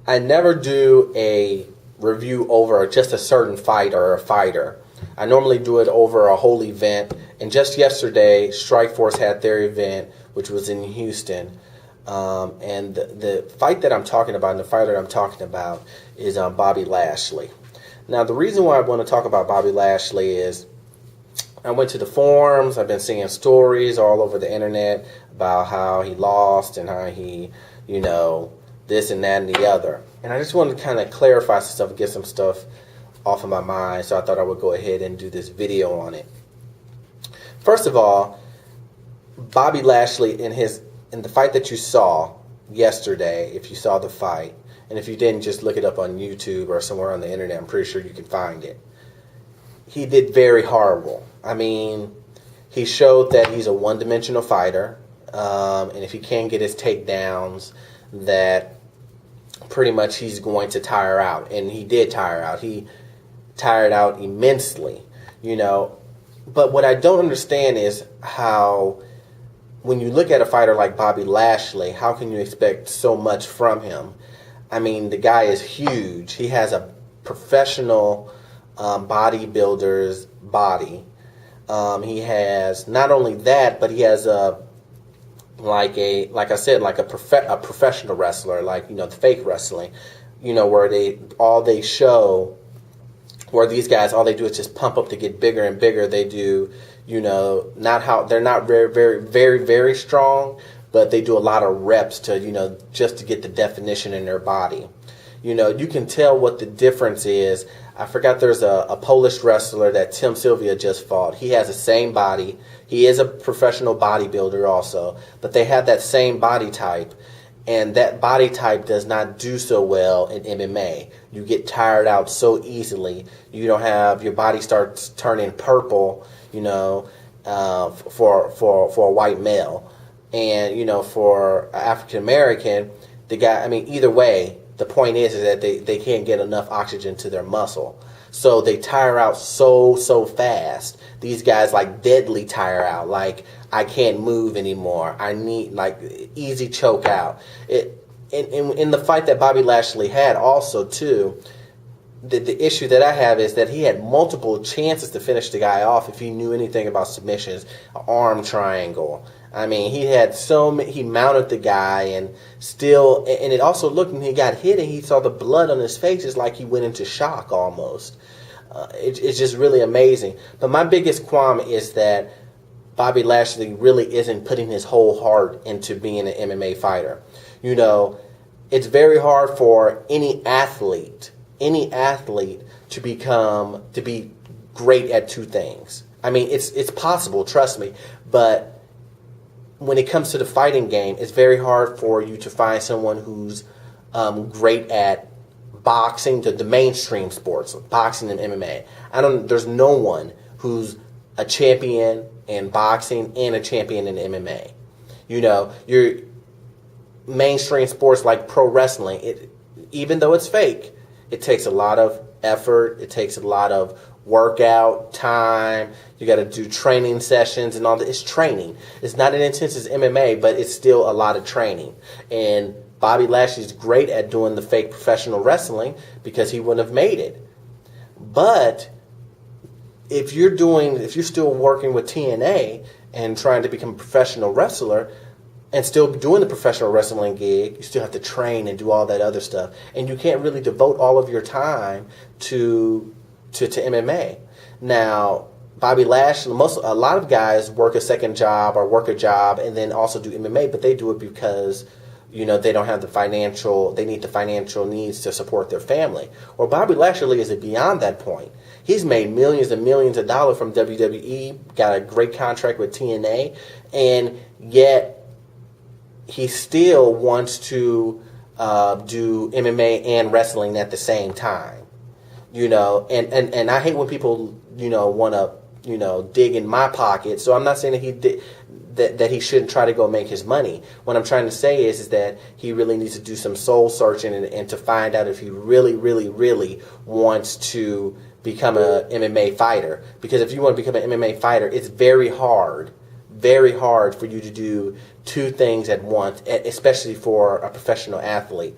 I never do a review over just a certain fight or a fighter. I normally do it over a whole event. And just yesterday, Strikeforce had their event, which was in Houston. And the fight that I'm talking about, and the fighter I'm talking about, is Bobby Lashley. Now, the reason why I want to talk about Bobby Lashley is I went to the forums. I've been seeing stories all over the internet about how he lost and how he, this and that and the other. And I just wanted to kind of clarify some stuff and get some stuff off of my mind, so I thought I would go ahead and do this video on it. First of all, Bobby Lashley in the fight that you saw yesterday, if you saw the fight, and if you didn't, just look it up on YouTube or somewhere on the internet. I'm pretty sure you can find it. He did very horrible. I mean, he showed that he's a one-dimensional fighter, and if he can't get his takedowns, that pretty much he's going to tire out. And he did tire out. He tired out immensely, But what I don't understand is how, when you look at a fighter like Bobby Lashley, how can you expect so much from him? I mean, the guy is huge. He has a professional bodybuilder's body. He has not only that, but he has a professional wrestler, the fake wrestling, where they show where these guys, all they do is just pump up to get bigger and bigger. They do, they're not very, very, very, very strong, but they do a lot of reps to, just to get the definition in their body. You can tell what the difference is. I forgot there's a Polish wrestler that Tim Sylvia just fought. He has the same body. He is a professional bodybuilder also, but they have that same body type, and that body type does not do so well in MMA. You get tired out so easily. You don't have, your body starts turning purple, for a white male. And, for African American, the guy, either way, the point is that they can't get enough oxygen to their muscle. So they tire out so fast. These guys deadly tire out. I can't move anymore. I need easy choke out. In the fight that Bobby Lashley had also too, the issue that I have is that he had multiple chances to finish the guy off if he knew anything about submissions, arm triangle. He had he mounted the guy and still, and it also looked when he got hit and he saw the blood on his face, it's like he went into shock almost. It's just really amazing. But my biggest qualm is that Bobby Lashley really isn't putting his whole heart into being an MMA fighter. It's very hard for any athlete to be great at two things. It's possible, trust me, but when it comes to the fighting game, it's very hard for you to find someone who's great at boxing, the mainstream sports, boxing and MMA. There's no one who's a champion in boxing and a champion in MMA. Your mainstream sports like pro wrestling, even though it's fake, it takes a lot of effort. It takes a lot of workout time. You got to do training sessions and all that. It's training. It's not as intense as MMA, but it's still a lot of training. And Bobby Lashley's great at doing the fake professional wrestling because he wouldn't have made it. But if you're still working with TNA and trying to become a professional wrestler and still doing the professional wrestling gig, you still have to train and do all that other stuff. And you can't really devote all of your time to MMA. Now, Bobby Lashley, a lot of guys work a second job or work a job and then also do MMA, but they do it because they don't have they need the financial needs to support their family. Well, Bobby Lashley is beyond that point. He's made millions and millions of dollars from WWE, got a great contract with TNA, and yet he still wants to do MMA and wrestling at the same time. And I hate when people, want to, dig in my pocket. So I'm not saying that he did, that he shouldn't try to go make his money. What I'm trying to say is that he really needs to do some soul searching and to find out if he really, really, really wants to become a MMA fighter. Because if you want to become an MMA fighter, it's very hard for you to do two things at once, especially for a professional athlete.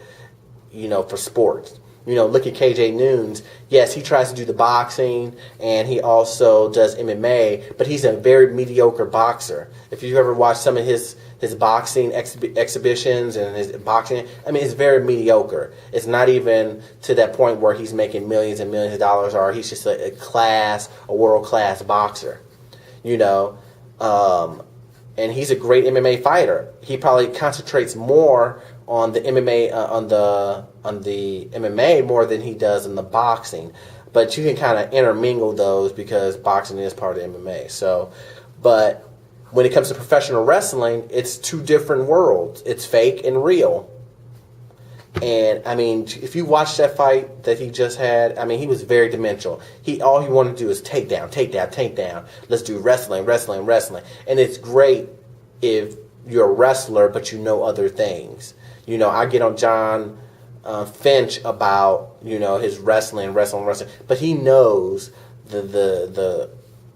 for sports. Look at KJ Noons. Yes, he tries to do the boxing, and he also does MMA, but he's a very mediocre boxer. If you ever watch some of his boxing exhibitions and his boxing, it's very mediocre. It's not even to that point where he's making millions and millions of dollars, or he's just a world-class boxer. And he's a great MMA fighter. He probably concentrates more on the MMA on the MMA more than he does in the boxing, but you can kind of intermingle those because boxing is part of MMA. So, but when it comes to professional wrestling, it's two different worlds. It's fake and real. And if you watch that fight that he just had, he was very dimensional. All he wanted to do is take down. Let's do wrestling. And it's great if you're a wrestler, but you know other things. I get on John Finch about his wrestling, but he knows the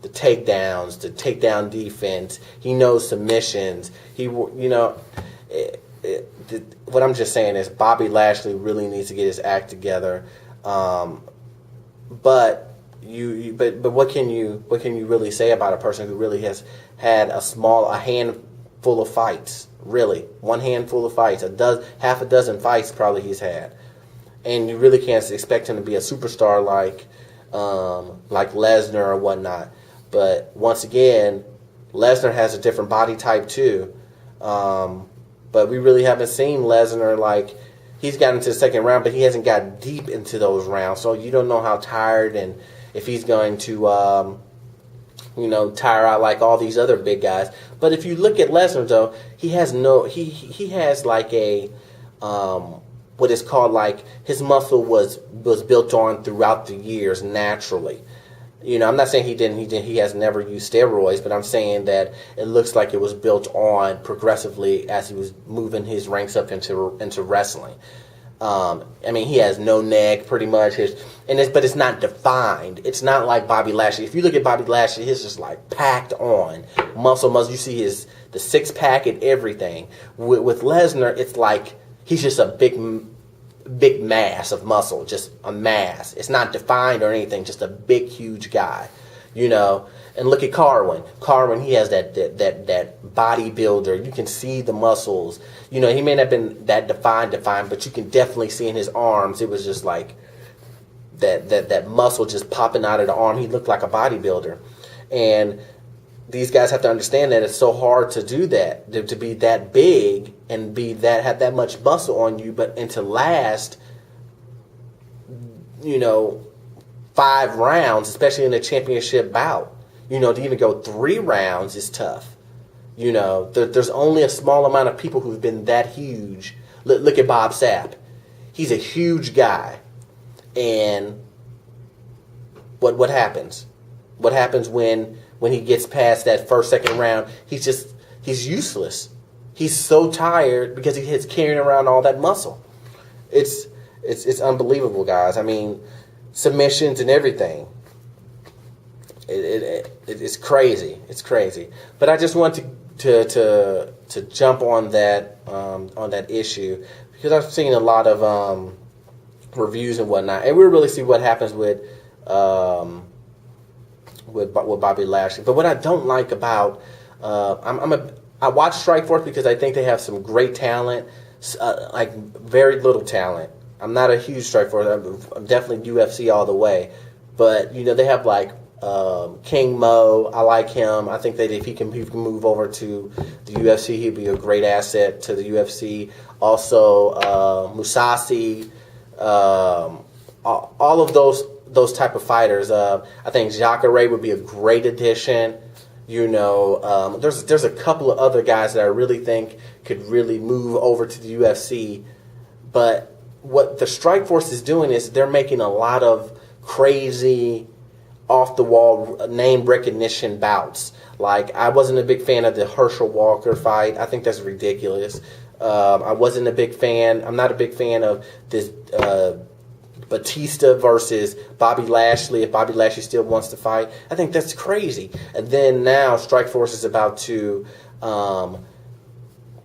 takedowns, the takedown defense. He knows submissions. What I'm just saying is Bobby Lashley really needs to get his act together. But what can you really say about a person who really has had a handful of fights? Really, one handful of fights, half a dozen fights probably he's had, and you really can't expect him to be a superstar like Lesnar or whatnot. But once again, Lesnar has a different body type too. But we really haven't seen Lesnar he's gotten to the second round, but he hasn't got deep into those rounds, so you don't know how tired and if he's going to tire out like all these other big guys. But if you look at Lesnar, though, he has what is called his muscle was built on throughout the years naturally. I'm not saying he has never used steroids, but I'm saying that it looks like it was built on progressively as he was moving his ranks up into wrestling. He has no neck pretty much, but it's not defined. It's not like Bobby Lashley. If you look at Bobby Lashley, he's just packed on muscle. You see the six pack and everything. With Lesnar, it's he's just a big mass of muscle, just a mass. It's not defined or anything, just a big, huge guy, And look at Carwin. Carwin, he has that bodybuilder. You can see the muscles. He may not have been that defined, but you can definitely see in his arms. It was just that muscle just popping out of the arm. He looked like a bodybuilder. And these guys have to understand that it's so hard to do that, to be that big and have that much muscle on you, and to last, 5 rounds, especially in a championship bout. To even go 3 rounds is tough. There's only a small amount of people who've been that huge. Look at Bob Sapp. He's a huge guy. And what happens? What happens when he gets past that first, second round? He's useless. He's so tired because he's carrying around all that muscle. It's unbelievable, guys. Submissions and everything. It's crazy. It's crazy. But I just want to jump on that issue because I've seen a lot of reviews and whatnot, and we'll really see what happens with Bobby Lashley. But what I don't like about I watch Strikeforce because I think they have some great talent, very little talent. I'm not a huge Strikeforce. I'm definitely UFC all the way, but they have King Mo. I like him. I think that if he can move over to the UFC, he'd be a great asset to the UFC. Also, Musashi, all of those type of fighters. I think Jacare would be a great addition. There's a couple of other guys that I really think could really move over to the UFC. But what the Strikeforce is doing is they're making a lot of crazy, off-the-wall name recognition bouts. I wasn't a big fan of the Herschel Walker fight. I think that's ridiculous. I'm not a big fan of this Batista versus Bobby Lashley. If Bobby Lashley still wants to fight, I think that's crazy. And then now Strikeforce is about to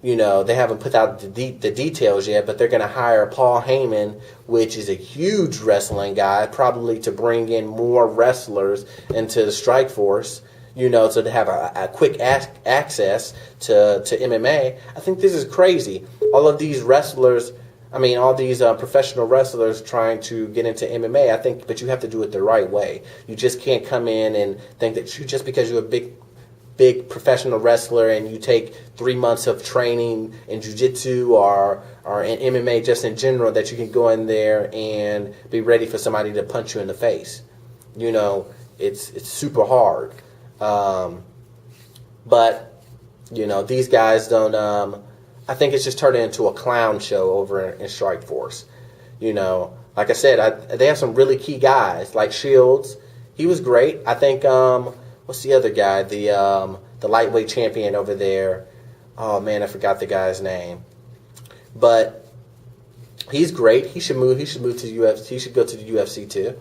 they haven't put out the details yet, but they're going to hire Paul Heyman, which is a huge wrestling guy, probably to bring in more wrestlers into the Strikeforce, so to have a quick access to MMA. I think this is crazy. All of these wrestlers, all these professional wrestlers trying to get into MMA, but you have to do it the right way. You just can't come in and think that just because you're a big professional wrestler and you take 3 months of training in jiu-jitsu or in MMA just in general, that you can go in there and be ready for somebody to punch you in the face. It's super hard. But these guys don't, I think it's just turned into a clown show over in Strikeforce. Like I said, they have some really key guys, like Shields. He was great. I think, what's the other guy? The lightweight champion over there. Oh man, I forgot the guy's name. But he's great. He should move to the UFC. He should go to the UFC too.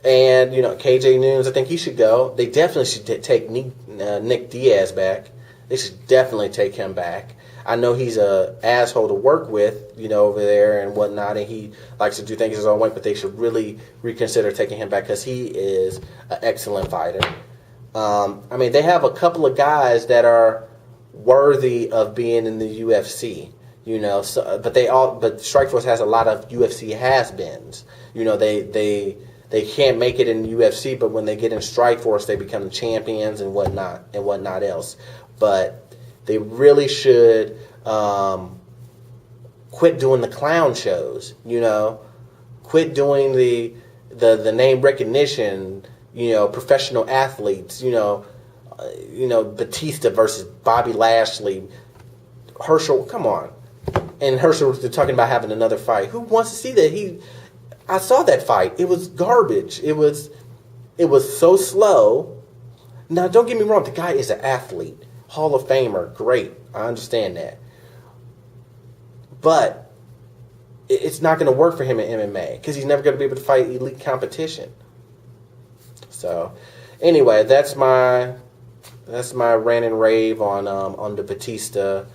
And KJ Noons, I think he should go. They definitely should take Nick Diaz back. They should definitely take him back. I know he's a asshole to work with, over there and whatnot, and he likes to do things his own way, but they should really reconsider taking him back because he is an excellent fighter. They have a couple of guys that are worthy of being in the UFC, but Strikeforce has a lot of UFC has-beens. They can't make it in the UFC, but when they get in Strikeforce, they become champions and whatnot else. But they really should quit doing the clown shows, quit doing the name recognition, professional athletes, Batista versus Bobby Lashley, Herschel, come on. And Herschel was talking about having another fight. Who wants to see that? I saw that fight. It was garbage. It was so slow. Now, don't get me wrong. The guy is an athlete. Hall of Famer. Great. I understand that. But it's not going to work for him in MMA because he's never going to be able to fight elite competition. So, anyway, that's my rant and rave on the Batista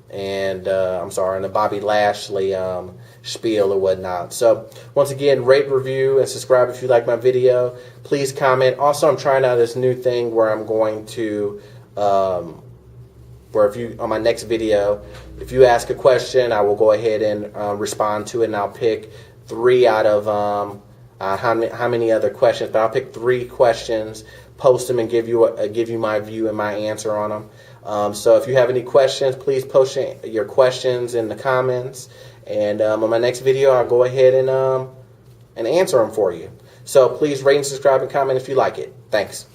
and on the Bobby Lashley spiel or whatnot. So once again, rate, review, and subscribe if you like my video. Please comment. Also, I'm trying out this new thing where I'm going to where on my next video, if you ask a question, I will go ahead and respond to it, and I'll pick 3 out of how many other questions, but I'll pick 3 questions, post them, and give you my view and my answer on them. So if you have any questions, please post your questions in the comments, and on my next video, I'll go ahead and answer them for you. So please rate and subscribe and comment if you like it. Thanks.